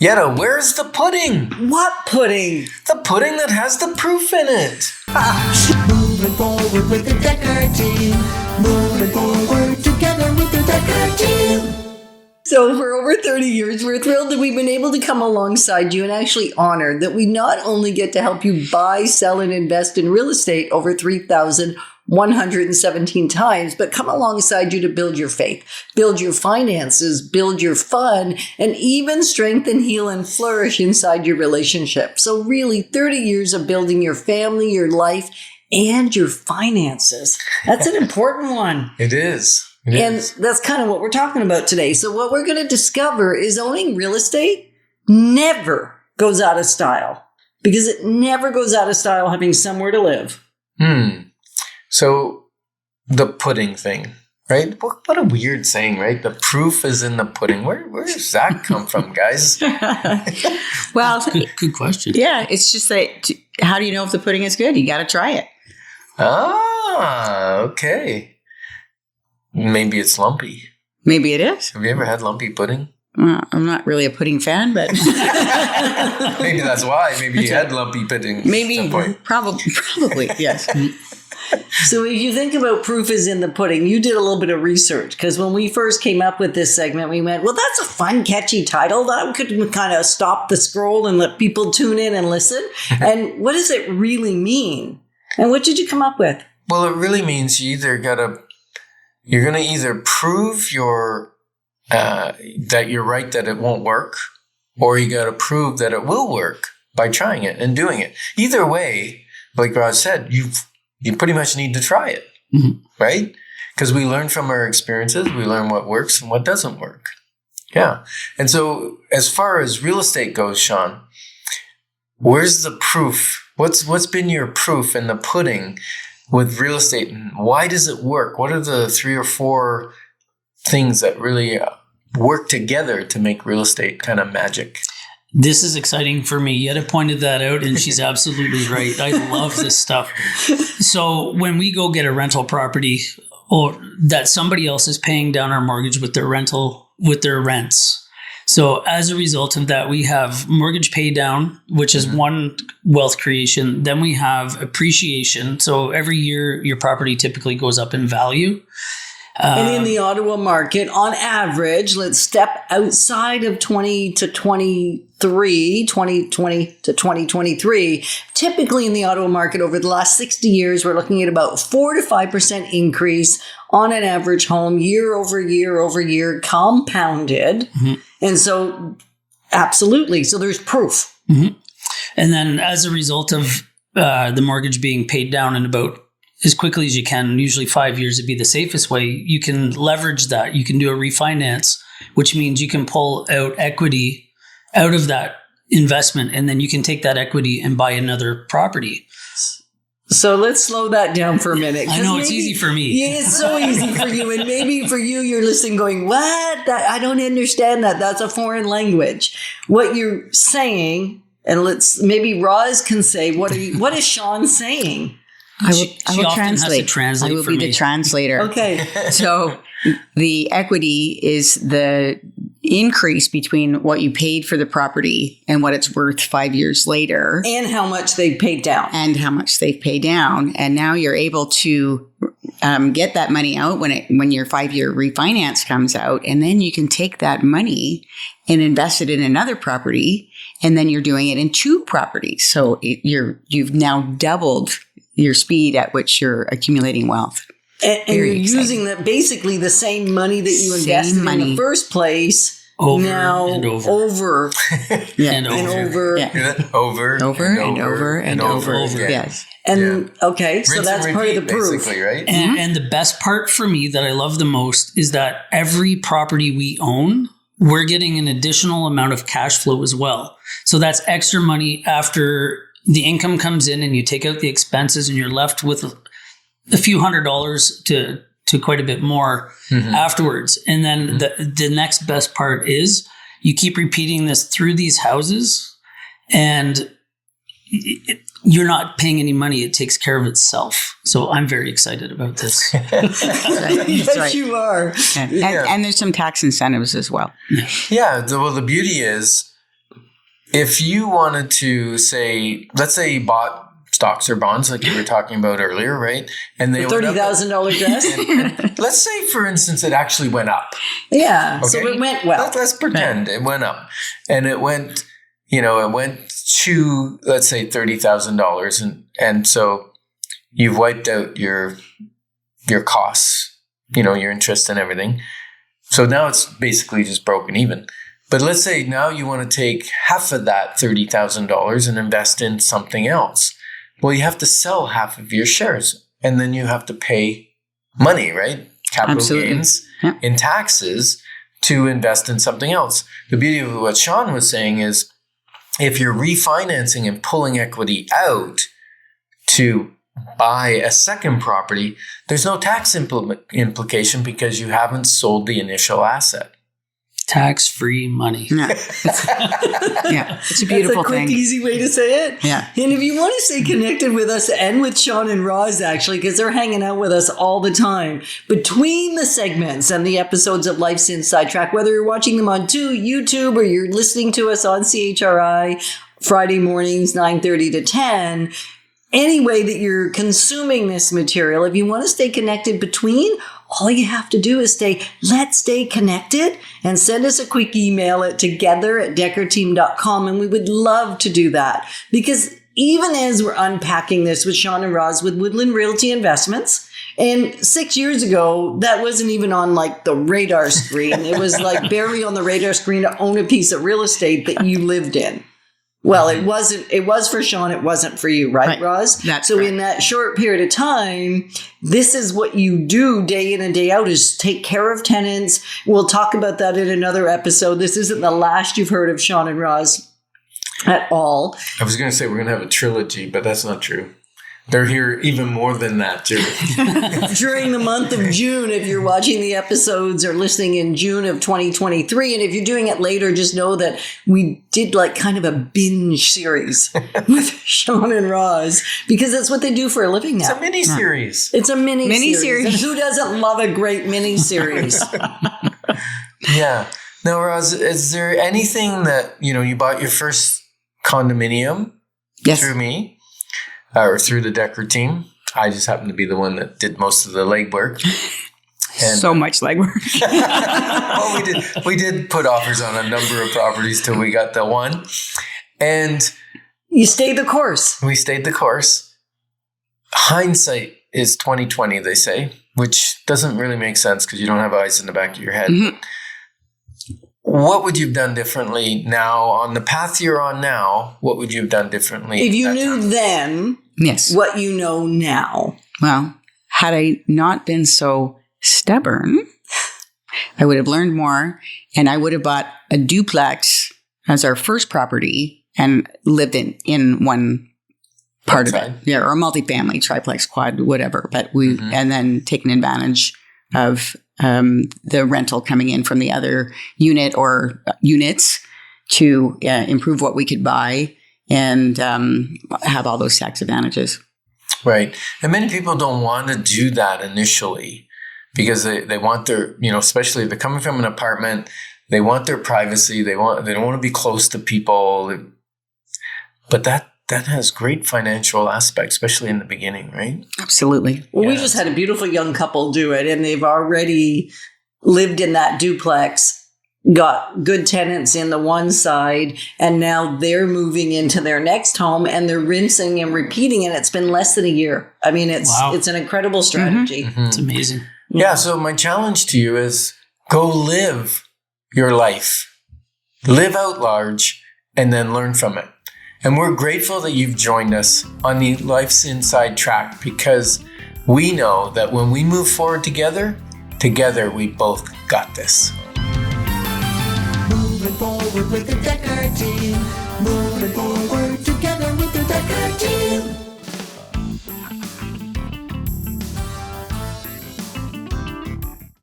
Yetta, where's the pudding? What pudding? The pudding that has the proof in it. Moving forward with the Dekker Team. Moving forward together with the Dekker Team. So for over 30 years, we're thrilled that we've been able to come alongside you and actually honored that we not only get to help you buy, sell, and invest in real estate over 3,117 times, but come alongside you to build your faith, build your finances, build your fun, and even strengthen, heal, and flourish inside your relationship. So really 30 years of building your family, your life, and your finances. That's an important one. It is. And that's kind of what we're talking about today. So what we're going to discover is owning real estate never goes out of style, because it never goes out of style having somewhere to live. So the pudding thing, right? What a weird saying, right? The proof is in the pudding. Where does that come from, guys? Well, good question. Yeah, it's just that how do you know if the pudding is good? You got to try it. Ah, okay. Maybe it's lumpy. Maybe it is. Have you ever had lumpy pudding? I'm not really a pudding fan, but maybe that's why. Maybe you had lumpy pudding. Maybe, at some point. probably, yes. So if you think about proof is in the pudding, you did a little bit of research, because when we first came up with this segment, we went, well, that's a fun, catchy title. That could kind of stop the scroll and let people tune in and listen. And what does it really mean? And what did you come up with? Well, it really means you're going to either prove that you're right, that it won't work, or you got to prove that it will work by trying it and doing it. Either way, like Roz said, you pretty much need to try it, right? Because we learn from our experiences. We learn what works and what doesn't work. Yeah. And so as far as real estate goes, Sean, where's the proof? What's been your proof in the pudding with real estate, and why does it work? What are the 3 or 4 things that really work together to make real estate kind of magic? This is exciting for me. Yetta pointed that out, and she's absolutely right. I love this stuff. So when we go get a rental property, or that somebody else is paying down our mortgage with their rents. So as a result of that, we have mortgage pay down, which is one wealth creation. Then we have appreciation. So every year your property typically goes up in value. And in the Ottawa market, on average, let's step outside of 2020 to 2023. Typically in the Ottawa market over the last 60 years, we're looking at about 4 to 5% increase on an average home year over year, compounded. And so, absolutely. So there's proof. And then as a result of the mortgage being paid down in about as quickly as you can, usually 5 years would be the safest way, you can leverage that. You can do a refinance, which means you can pull out equity out of that investment, and then you can take that equity and buy another property. So let's slow that down for a minute. I know, it's easy for me. Yeah, it's so easy for you. And maybe for you, you're listening going, what? I don't understand that. That's a foreign language. What you're saying, and maybe Roz can say, what is Sean saying? I will translate. Translate. I will be the translator. Okay. So the equity is the increase between what you paid for the property and what it's worth 5 years later. And how much they paid down. And now you're able to get that money out when your 5-year refinance comes out. And then you can take that money and invest it in another property. And then you're doing it in 2 properties. So you've now doubled your speed at which you're accumulating wealth. And you're using basically the same money that you invested in the first place. Over now and over. Over. And over. Yeah. Over And over. Yes. And okay, so Rinse that's and part of the repeat, proof. basically, right? And the best part for me that I love the most is that every property we own, we're getting an additional amount of cash flow as well. So that's extra money after the income comes in, and you take out the expenses, and you're left with a few $100s to quite a bit more afterwards. And then the next best part is you keep repeating this through these houses, and you're not paying any money. It takes care of itself. So I'm very excited about this. That's right. Yes, you are. And there's some tax incentives as well. Yeah. The beauty is if you wanted to say, let's say you bought stocks or bonds like you were talking about earlier, right? And they $30,000 dress. and let's say, for instance, it actually went up. Yeah. Okay? So it went well. Let's pretend it went up, and it went, it went to, let's say, $30,000, and so you've wiped out your costs, your interest and everything. So now it's basically just broken even. But let's say now you want to take half of that $30,000 and invest in something else. Well, you have to sell half of your shares, and then you have to pay money, right? Capital Absolutely. gains in taxes to invest in something else. The beauty of what Sean was saying is if you're refinancing and pulling equity out to buy a second property, there's no tax implication because you haven't sold the initial asset. Tax-free money. Yeah. It's a beautiful That's a quick, thing. easy way to say it. Yeah. And if you want to stay connected with us and with Sean and Roz, actually, because they're hanging out with us all the time, between the segments and the episodes of Life's Inside Track, whether you're watching them on YouTube or you're listening to us on CHRI Friday mornings, 9:30 to 10, any way that you're consuming this material, if you want to stay connected between, all you have to do is let's stay connected, and send us a quick email at together@dekkerteam.com. And we would love to do that, because even as we're unpacking this with Sean and Roz with Woodland Realty Investments, and 6 years ago, that wasn't even on like the radar screen. It was like barely on the radar screen to own a piece of real estate that you lived in. Well, it wasn't. It was for Sean. It wasn't for you, right, Roz? That's so. correct. In that short period of time, this is what you do day in and day out: is take care of tenants. We'll talk about that in another episode. This isn't the last you've heard of Sean and Roz at all. I was going to say we're going to have a trilogy, but that's not true. They're here even more than that, too. During the month of June, if you're watching the episodes or listening in June of 2023. And if you're doing it later, just know that we did like kind of a binge series with Sean and Roz, because that's what they do for a living now. It's a mini-series. It's a mini-series. Mini-series. And who doesn't love a great mini-series? Yeah. Now, Roz, is there anything that, you bought your first condominium through me? Or through the Dekker team. I just happened to be the one that did most of the legwork. And So much legwork. well, we did put offers on a number of properties till we got the one. And You stayed the course. we stayed the course. Hindsight is 20/20, they say, which doesn't really make sense because you don't have eyes in the back of your head. Mhm. What would you have done differently now on the path you're on now? What would you have done differently? If you that knew time? then Yes. what you know now. Well, had I not been so stubborn, I would have learned more, and I would have bought a duplex as our first property and lived in one part of Outside. it. Yeah, or a multifamily, triplex, quad, whatever. But we and then taken advantage of the rental coming in from the other unit or units to improve what we could buy and have all those tax advantages. Right. And many people don't want to do that initially because they want their, especially if they're coming from an apartment, they want their privacy. They don't want to be close to people. But that has great financial aspects, especially in the beginning, right? Absolutely. Well, we Yeah. just had a beautiful young couple do it, and they've already lived in that duplex, got good tenants in the one side, and now they're moving into their next home, and they're rinsing and repeating, and it's been less than a year. I mean, it's an incredible strategy. It's amazing. Yeah. So my challenge to you is go live your life, live out large, and then learn from it. And we're grateful that you've joined us on the Life's Inside Track because we know that when we move forward together we both got this. Moving forward with the Dekker Team. Moving forward together with the Dekker Team.